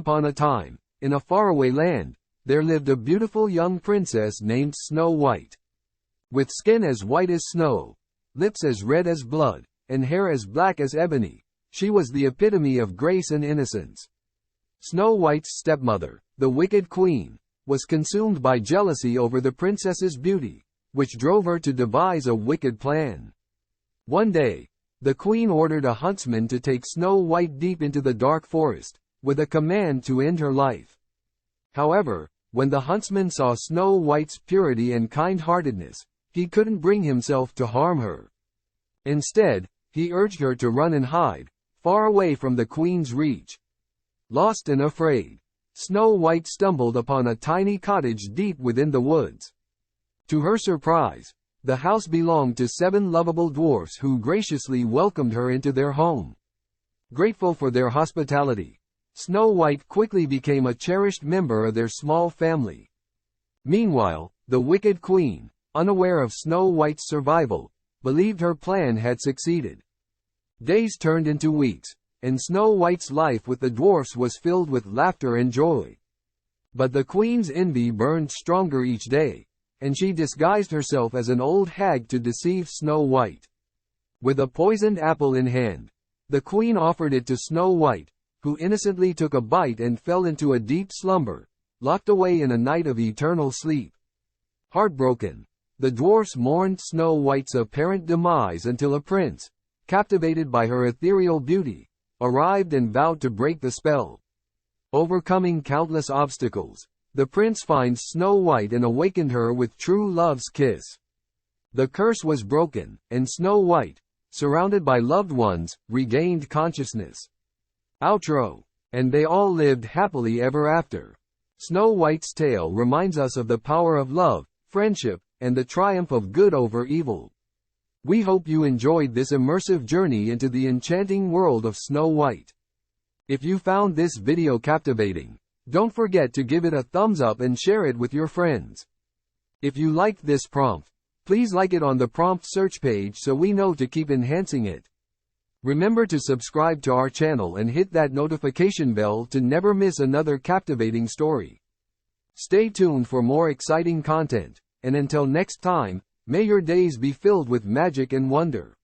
Upon a time, in a faraway land, there lived a beautiful young princess named Snow White. With skin as white as snow, lips as red as blood, and hair as black as ebony, she was the epitome of grace and innocence. Snow White's stepmother, the wicked queen, was consumed by jealousy over the princess's beauty, which drove her to devise a wicked plan. One day, the queen ordered a huntsman to take Snow White deep into the dark forest, with a command to end her life. However, when the huntsman saw Snow White's purity and kind-heartedness, he couldn't bring himself to harm her. Instead, he urged her to run and hide, far away from the queen's reach. Lost and afraid, Snow White stumbled upon a tiny cottage deep within the woods. To her surprise, the house belonged to 7 lovable dwarfs who graciously welcomed her into their home. Grateful for their hospitality, Snow White quickly became a cherished member of their small family. Meanwhile, the wicked queen, unaware of Snow White's survival, believed her plan had succeeded. Days turned into weeks, and Snow White's life with the dwarfs was filled with laughter and joy. But the queen's envy burned stronger each day, and she disguised herself as an old hag to deceive Snow White. With a poisoned apple in hand, the queen offered it to Snow White, who innocently took a bite and fell into a deep slumber, locked away in a night of eternal sleep. Heartbroken, the dwarfs mourned Snow White's apparent demise until a prince, captivated by her ethereal beauty, arrived and vowed to break the spell. Overcoming countless obstacles, the prince finds Snow White and awakened her with true love's kiss. The curse was broken, and Snow White, surrounded by loved ones, regained consciousness. Outro. And they all lived happily ever after. Snow White's tale reminds us of the power of love, friendship, and the triumph of good over evil. We hope you enjoyed this immersive journey into the enchanting world of Snow White. If you found this video captivating, don't forget to give it a thumbs up and share it with your friends. If you liked this prompt, please like it on the prompt search page so we know to keep enhancing it. Remember to subscribe to our channel and hit that notification bell to never miss another captivating story. Stay tuned for more exciting content, and until next time, may your days be filled with magic and wonder.